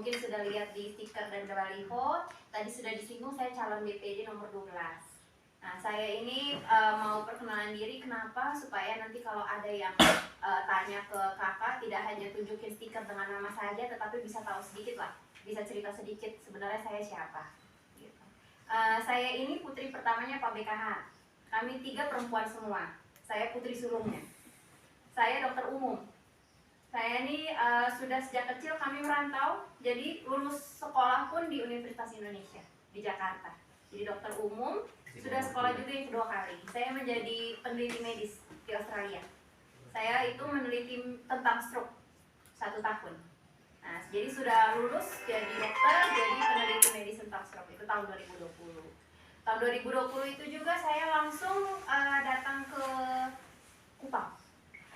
mungkin sudah lihat di stiker dan baliho, tadi sudah disinggung saya calon DPD nomor 12. Nah, saya ini mau perkenalan diri, kenapa? Supaya nanti kalau ada yang tanya ke kakak, tidak hanya tunjukin stiker dengan nama saja, tetapi bisa tahu sedikit lah, bisa cerita sedikit sebenarnya saya siapa. Gitu. Saya ini putri pertamanya Pak BKH. Kami 3 perempuan semua. Saya putri sulungnya. Saya dokter umum. Saya ini sudah sejak kecil kami merantau, jadi lulus sekolah pun di Universitas Indonesia di Jakarta. Jadi dokter umum, sudah sekolah juga yang kedua kali. Saya menjadi peneliti medis di Australia. Saya itu meneliti tentang stroke 1 tahun. Nah, jadi sudah lulus jadi dokter, jadi peneliti medis tentang stroke itu tahun 2020. Tahun 2020 itu juga saya langsung datang ke Kupang.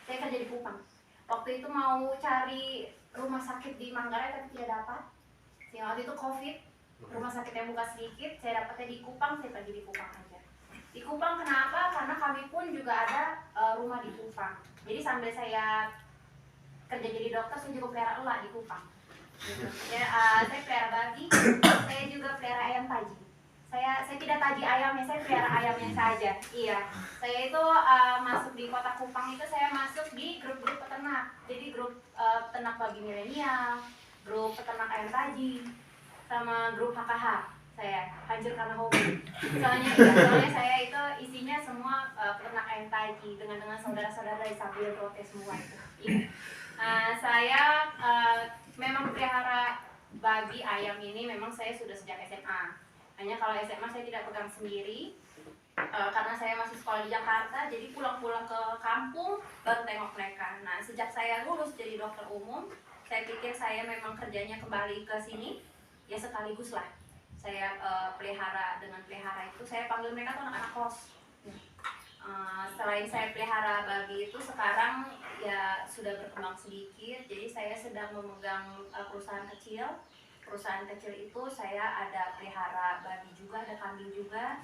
Saya kerja di Kupang. Waktu itu mau cari rumah sakit di Manggarai tapi tidak dapat. Sehingga waktu itu COVID, rumah sakit yang buka sedikit, saya dapatnya di Kupang, saya pergi di Kupang aja. Di Kupang kenapa? Karena kami pun juga ada rumah di Kupang. Jadi sambil saya kerja jadi dokter, saya juga pelihara elak di Kupang. Gitu. Ya, saya pelihara babi, saya juga pelihara ayam taji. Saya tidak taji ayamnya, saya pelihara ayamnya saja. Iya, saya itu masuk di kota Kupang itu saya masuk di grup-grup peternak. Jadi grup peternak babi milenial, grup peternak ayam taji, sama grup HKH. Saya hancur karena hobi. Soalnya saya itu isinya semua peternak ayam taji dengan saudara-saudara dari sambil protes semua itu. Iya. Saya memang pelihara babi ayam ini memang saya sudah sejak SMA. Hanya kalau SMA saya tidak pegang sendiri karena saya masih sekolah di Jakarta, jadi pulang-pulang ke kampung baru tengok mereka. Nah, sejak saya lulus jadi dokter umum, saya pikir saya memang kerjanya kembali ke sini, ya sekaligus lah. Saya pelihara, dengan pelihara itu saya panggil mereka tuh anak-anak kos. Selain saya pelihara babi itu sekarang ya sudah berkembang sedikit, jadi saya sedang memegang perusahaan kecil. Perusahaan kecil itu saya ada pelihara babi juga, ada kambing juga,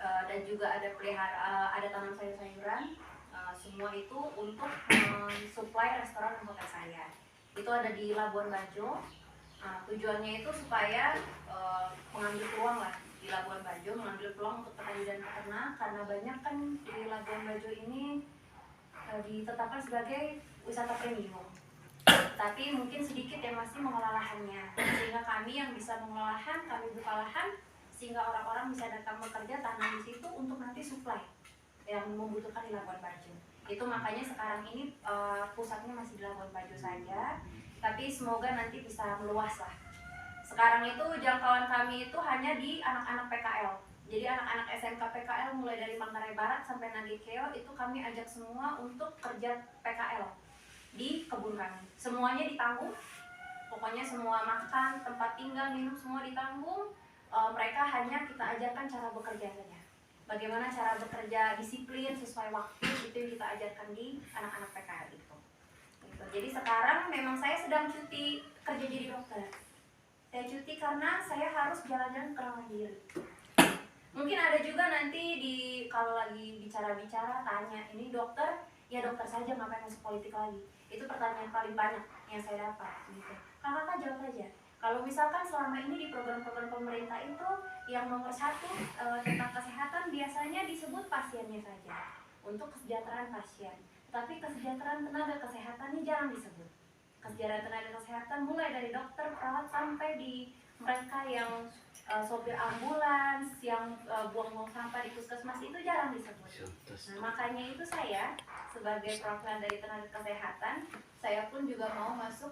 dan juga ada pelihara ada tanam sayur-sayuran. Semua itu untuk supply restoran dan hotel saya. Itu ada di Labuan Bajo. Tujuannya itu supaya mengambil peluang lah di Labuan Bajo, mengambil peluang untuk petani dan peternak, karena banyak kan di Labuan Bajo ini ditetapkan sebagai wisata premium. Tapi mungkin sedikit yang masih mengolah lahannya, sehingga kami yang bisa mengolah lahan, kami buka lahan, sehingga orang-orang bisa datang bekerja tanam di situ untuk nanti supply yang membutuhkan di Labuan Bajo. Itu makanya sekarang ini pusatnya masih di Labuan Bajo saja, tapi semoga nanti bisa meluas lah. Sekarang itu jangkauan kami itu hanya di anak-anak PKL. Jadi anak-anak SMK PKL mulai dari Manggarai Barat sampai Nagekeo itu kami ajak semua untuk kerja PKL di kebun kami. Semuanya ditanggung, pokoknya semua makan, tempat tinggal, minum semua ditanggung. Mereka hanya kita ajarkan cara bekerja saja. Bagaimana cara bekerja disiplin sesuai waktu, itu yang kita ajarkan di anak-anak PKL itu. Gitu. Jadi sekarang memang saya sedang cuti kerja jadi dokter. Saya cuti karena saya harus jalan-jalan ke luar diri. Mungkin ada juga nanti kalau lagi bicara-bicara tanya, ini dokter, ya dokter saja ngapain masuk politik lagi? Itu pertanyaan paling banyak yang saya dapat gitu. Kakak jawab saja. Kalau misalkan selama ini di program-program pemerintah itu yang nomor 1 tentang kesehatan biasanya disebut pasiennya saja, untuk kesejahteraan pasien. Tapi kesejahteraan tenaga kesehatan ini jarang disebut. Kesejahteraan tenaga kesehatan mulai dari dokter, perawat sampai di mereka yang sopir ambulans, yang buang-buang sampah di puskesmas itu jarang disebut. Nah, makanya itu saya sebagai perwakilan dari tenaga kesehatan, saya pun juga mau masuk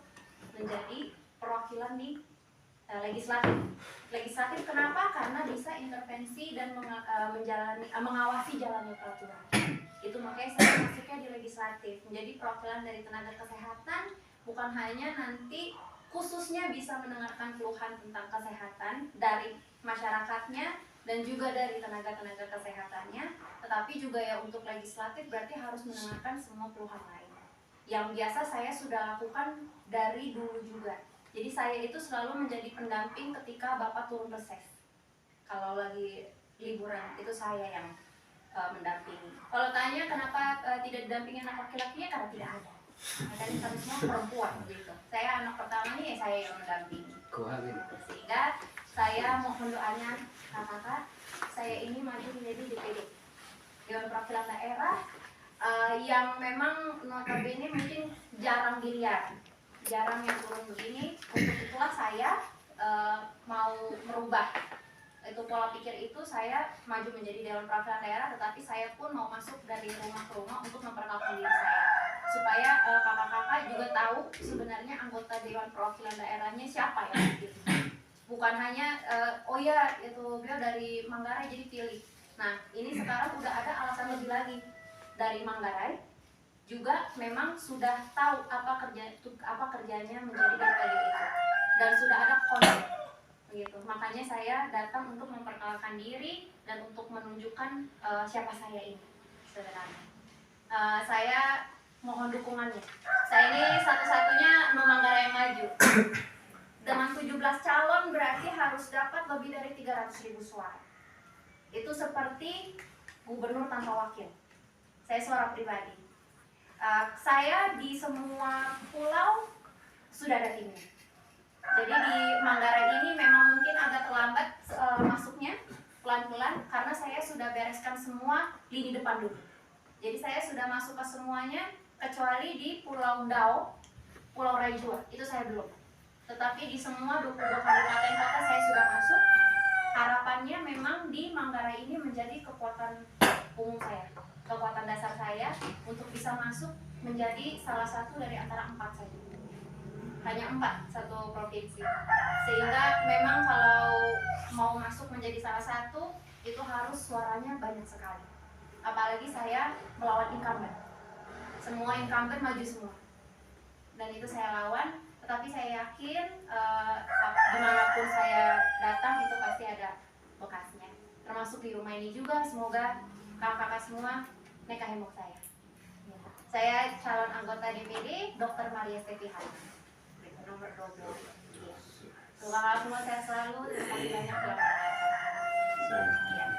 menjadi perwakilan di legislatif. Legislatif kenapa? Karena bisa intervensi dan mengawasi jalannya peraturan. Itu makanya saya masuknya di legislatif, menjadi perwakilan dari tenaga kesehatan, bukan hanya nanti khususnya bisa mendengarkan keluhan tentang kesehatan dari masyarakatnya dan juga dari tenaga-tenaga kesehatannya, tetapi juga ya untuk legislatif berarti harus mendengarkan semua keluhan lain. Yang biasa saya sudah lakukan dari dulu juga. Jadi saya itu selalu menjadi pendamping ketika Bapak turun reses. Kalau lagi liburan itu saya yang mendampingi. Kalau tanya kenapa tidak didampingi anak laki-lakinya, karena tidak ada. Makanya kami semua perempuan gitu. Saya anak pertama nih, saya yang mendampingi. Sehingga saya mohon doanya kakak-kakak, saya ini maju menjadi DPD Dewan Perwakilan Daerah, yang memang notabene mungkin jarang dilihat, jarang yang turun begini. Untuk itulah saya mau merubah itu pola pikir itu. Saya maju menjadi Dewan Perwakilan Daerah, tetapi saya pun mau masuk dari rumah ke rumah untuk memperkenalkan diri saya, supaya kakak-kakak juga tahu sebenarnya anggota Dewan Perwakilan Daerahnya siapa ya gitu. Bukan hanya oh ya itu beliau dari Manggarai jadi pilih. Nah ini sekarang udah ada alasan lebih lagi, dari Manggarai juga memang sudah tahu apa kerjanya menjadi DPD itu, dan sudah ada konsep begitu. Makanya saya datang untuk memperkenalkan diri dan untuk menunjukkan siapa saya ini sebenarnya. Saya mohon dukungannya. Saya ini satu-satunya Manggarai yang maju. Dengan 17 calon berarti harus dapat lebih dari 300.000 suara. Itu seperti gubernur tanpa wakil. Saya suara pribadi. Saya di semua pulau sudah ada timnya. Jadi di Manggarai ini memang mungkin agak terlambat masuknya, pelan-pelan, karena saya sudah bereskan semua lini depan dulu. Jadi saya sudah masuk ke semuanya, kecuali di Pulau Ndau, Pulau Raijua, itu saya belum. Tetapi di semua 22 kabupaten kota saya sudah masuk. Harapannya memang di Manggarai ini menjadi kekuatan umum saya, kekuatan dasar saya untuk bisa masuk menjadi salah satu dari antara 4 saja. Hanya 4 satu provinsi. Sehingga memang kalau mau masuk menjadi salah satu itu harus suaranya banyak sekali. Apalagi saya melawan incumbent. Semua incumbent maju semua. Dan itu saya lawan. Tetapi saya yakin dimanapun saya datang itu pasti ada bekasnya. Termasuk di rumah ini juga, semoga kakak-kakak semua nekahemok saya. Saya calon anggota DPD Dr. Maria Estepihan, nomor 12. Kakak semua saya selalu, terima kasih banyak telah mendengarkan.